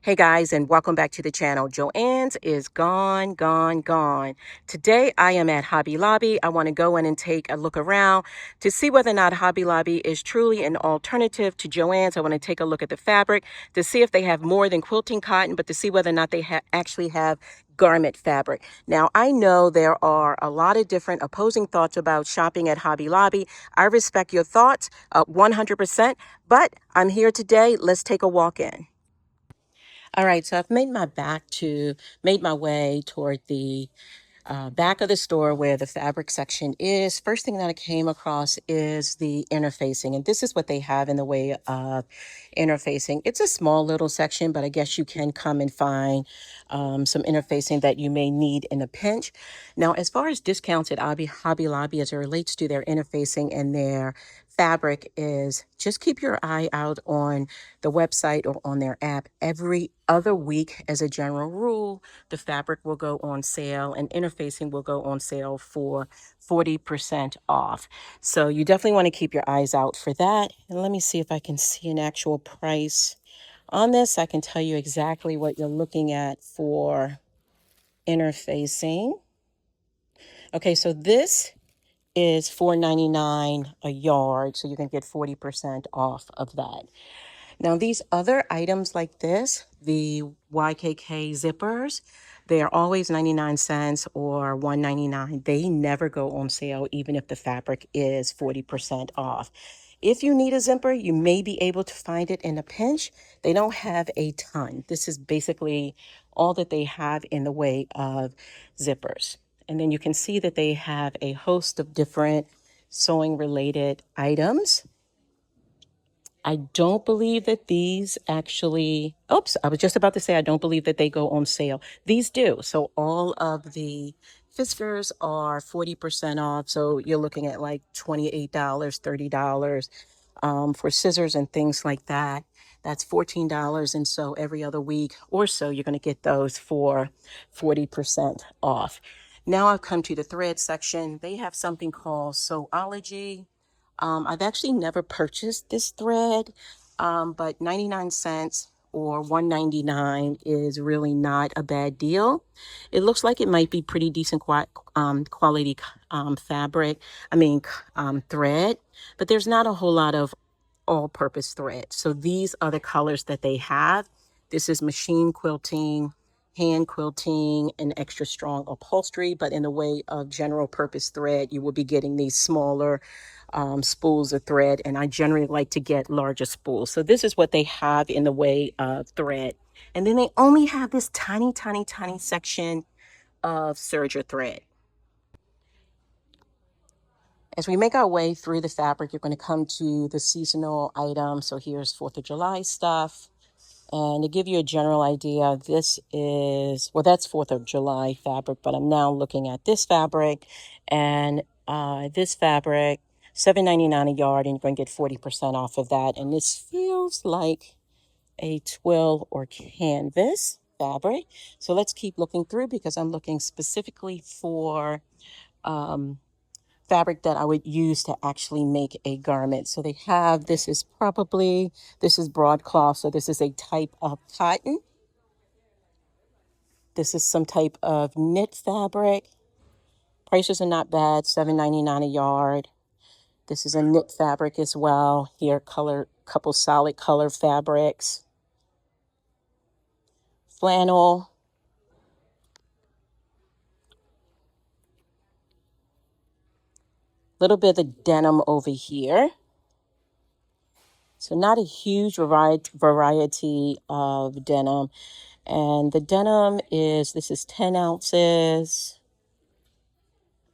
Hey guys, and welcome back to the channel. Joann's is gone, gone, gone. Today I am at Hobby Lobby. I want to go in and take a look around to see whether or not Hobby Lobby is truly an alternative to Joann's. I want to take a look at the fabric to see if they have more than quilting cotton, but to see whether or not they actually have garment fabric. Now, I know there are a lot of different opposing thoughts about shopping at Hobby Lobby. I respect your thoughts 100%, but I'm here today. Let's take a walk in. All right, so I've made my way toward the back of the store where the fabric section is. First thing that I came across is the interfacing, and this is what they have in the way of interfacing. It's a small little section, but I guess you can come and find some interfacing that you may need in a pinch. Now, as far as discounts at Hobby Lobby as it relates to their interfacing and their fabric is, just keep your eye out on the website or on their app. Every other week, as a general rule, the fabric will go on sale and interfacing will go on sale for 40% off. So you definitely want to keep your eyes out for that. And let me see if I can see an actual price on this. I can tell you exactly what you're looking at for interfacing. Okay, so this is $4.99 a yard, so you can get 40% off of that. Now, these other items like this, the YKK zippers, they are always 99 cents or $1.99. They never go on sale, even if the fabric is 40% off. If you need a zipper, you may be able to find it in a pinch. They don't have a ton. This is basically all that they have in the way of zippers. And then you can see that they have a host of different sewing related items. I don't believe that these actually, oops, I was just about to say, I don't believe that they go on sale. These do. So all of the Fiskars are 40% off. So you're looking at like $28, $30 for scissors and things like that. That's $14. And so every other week or so, you're going to get those for 40% off. Now I've come to the thread section. They have something called Sewology. I've actually never purchased this thread, but 99 cents or 1.99 is really not a bad deal. It looks like it might be pretty decent quality fabric, thread, but there's not a whole lot of all-purpose thread. So these are the colors that they have. This is machine quilting, hand quilting, and extra strong upholstery, but in the way of general purpose thread, you will be getting these smaller spools of thread, and I generally like to get larger spools. So this is what they have in the way of thread. And then they only have this tiny, tiny, tiny section of serger thread. As we make our way through the fabric, you're going to come to the seasonal items. So here's 4th of July stuff. And to give you a general idea, this is, well, that's 4th of July fabric, but I'm now looking at this fabric. And this fabric, $7.99 a yard, and you're going to get 40% off of that. And this feels like a twill or canvas fabric. So let's keep looking through because I'm looking specifically for fabric that I would use to actually make a garment. So they have, this is broadcloth. So this is a type of cotton. This is some type of knit fabric. Prices are not bad, $7.99 a yard. This is a knit fabric as well. Here, couple solid color fabrics. Flannel. Little bit of denim over here. So not a huge variety of denim. And the denim this is 10 ounces.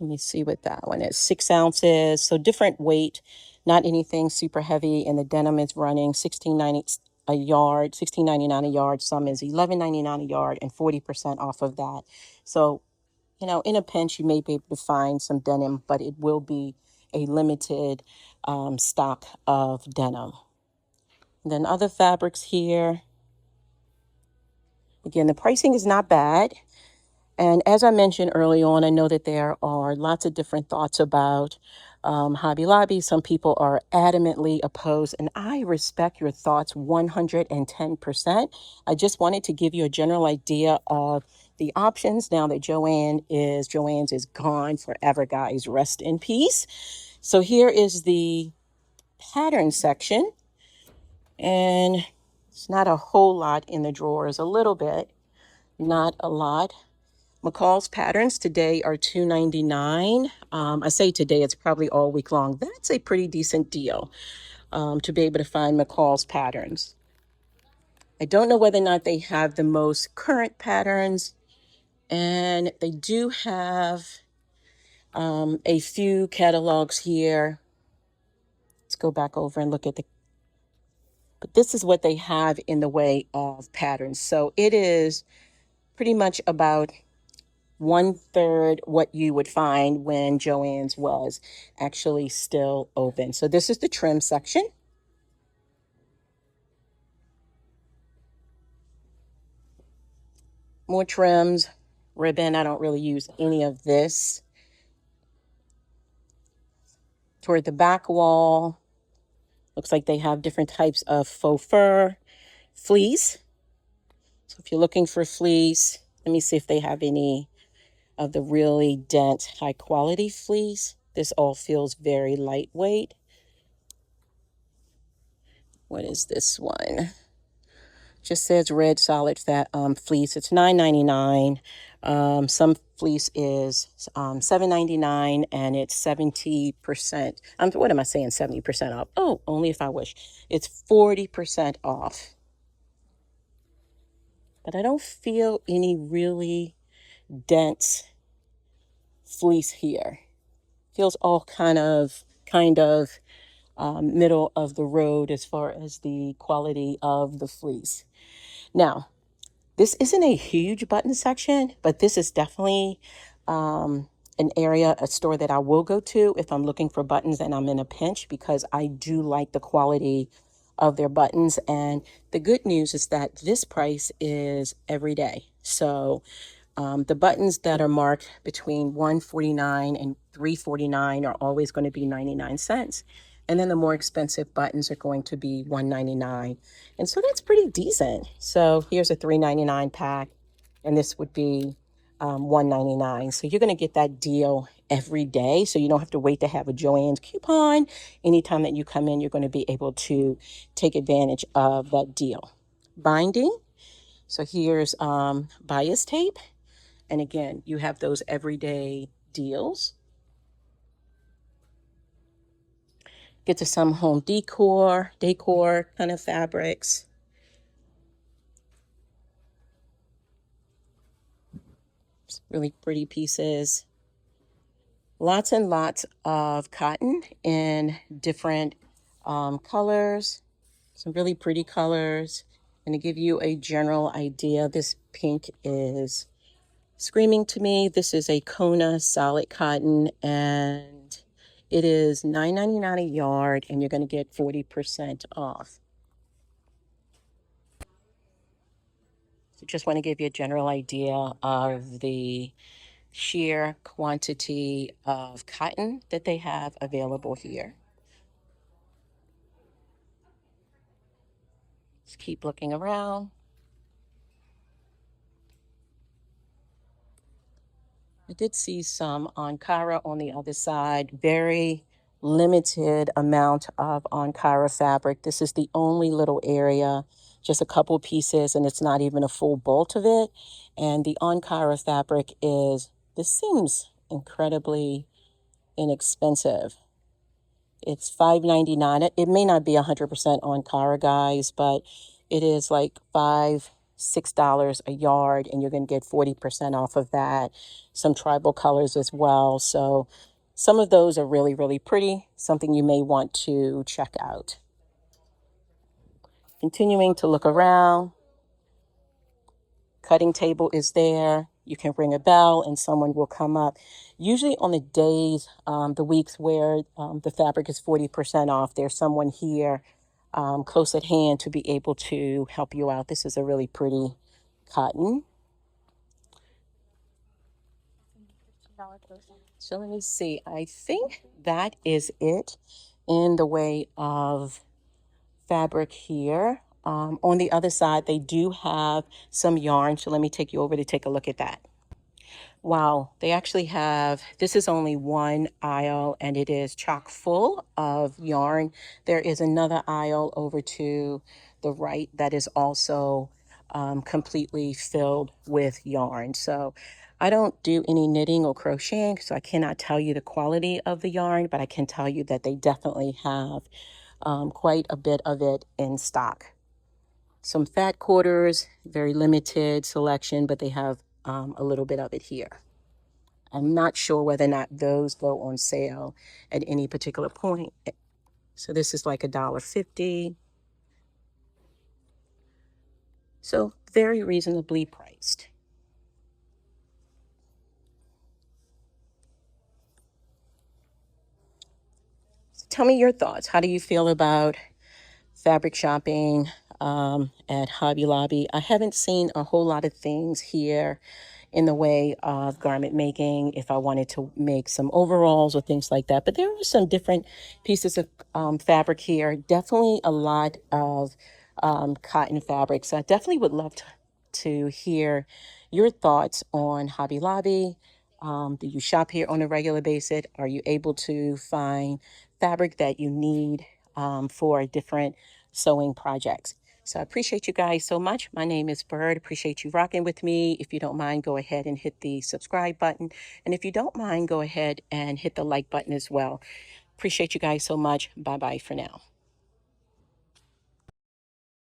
Let me see what that one is, 6 ounces. So different weight, not anything super heavy. And the denim is running $16.90 a yard, $16.99 a yard. Some is $11.99 a yard and 40% off of that. So, you know, in a pinch, you may be able to find some denim, but it will be a limited stock of denim. And then other fabrics here. Again, the pricing is not bad. And as I mentioned early on, I know that there are lots of different thoughts about Hobby Lobby. Some people are adamantly opposed, and I respect your thoughts 110%. I just wanted to give you a general idea of the options now that Joann's is gone forever, guys. Rest in peace. So here is the pattern section, and it's not a whole lot in the drawers, a little bit, not a lot. McCall's patterns today are $2.99. I say today, it's probably all week long. That's a pretty decent deal to be able to find McCall's patterns. I don't know whether or not they have the most current patterns, and they do have a few catalogs here. Let's go back over and look at but this is what they have in the way of patterns. So it is pretty much about 1/3 what you would find when Joann's was actually still open. So this is the trim section. More trims, ribbon. I don't really use any of this. Toward the back wall, looks like they have different types of faux fur, fleece. So if you're looking for fleece, let me see if they have any of the really dense, high quality fleece. This all feels very lightweight. What is this one? Just says red solid fat fleece. It's $9.99. Some fleece is $7.99, and it's 70%. What am I saying? 70% off. Oh, only if I wish. It's 40% off. But I don't feel any really dense fleece here. Feels all kind of middle of the road as far as the quality of the fleece. Now, this isn't a huge button section, but this is definitely an area, a store that I will go to if I'm looking for buttons and I'm in a pinch, because I do like the quality of their buttons. And the good news is that this price is every day. So the buttons that are marked between $1.49 and $3.49 are always going to be 99 cents. And then the more expensive buttons are going to be $1.99. And so that's pretty decent. So here's a $3.99 pack, and this would be $1.99. So you're going to get that deal every day. So you don't have to wait to have a Joann's coupon. Anytime that you come in, you're going to be able to take advantage of that deal. Binding. So here's bias tape. And again, you have those everyday deals. Get to some home decor kind of fabrics. Really pretty pieces. Lots and lots of cotton in different colors. Some really pretty colors. And to give you a general idea, this pink is screaming to me. This is a Kona solid cotton, and it is $9.99 a yard, and you're going to get 40% off. So just want to give you a general idea of the sheer quantity of cotton that they have available here. Just keep looking around. I did see some Ankara on the other side. Very limited amount of Ankara fabric. This is the only little area, just a couple pieces, and it's not even a full bolt of it. And the Ankara fabric this seems incredibly inexpensive. It's $5.99. It may not be 100% Ankara, guys, but it is like $6 a yard, and you're going to get 40% off of that. Some tribal colors as well. So some of those are really, really pretty. Something you may want to check out. Continuing to look around. Cutting table is there. You can ring a bell and someone will come up. Usually on the days, the weeks where the fabric is 40% off, there's someone here close at hand to be able to help you out. This is a really pretty cotton. So let me see. I think that is it in the way of fabric here. On the other side, they do have some yarn. So let me take you over to take a look at that. Wow, they actually have, this is only one aisle and it is chock full of yarn. There is another aisle over to the right that is also completely filled with yarn. So I don't do any knitting or crocheting, so I cannot tell you the quality of the yarn, but I can tell you that they definitely have quite a bit of it in stock. Some fat quarters, very limited selection, but they have a little bit of it here. I'm not sure whether or not those go on sale at any particular point. So this is like $1.50. So very reasonably priced. So tell me your thoughts. How do you feel about fabric shopping at Hobby Lobby? I haven't seen a whole lot of things here in the way of garment making if I wanted to make some overalls or things like that. But there are some different pieces of fabric here. Definitely a lot of cotton fabric. So I definitely would love to hear your thoughts on Hobby Lobby. Do you shop here on a regular basis? Are you able to find fabric that you need for different sewing projects? So I appreciate you guys so much. My name is Bird. Appreciate you rocking with me. If you don't mind, go ahead and hit the subscribe button. And if you don't mind, go ahead and hit the like button as well. Appreciate you guys so much. Bye-bye for now.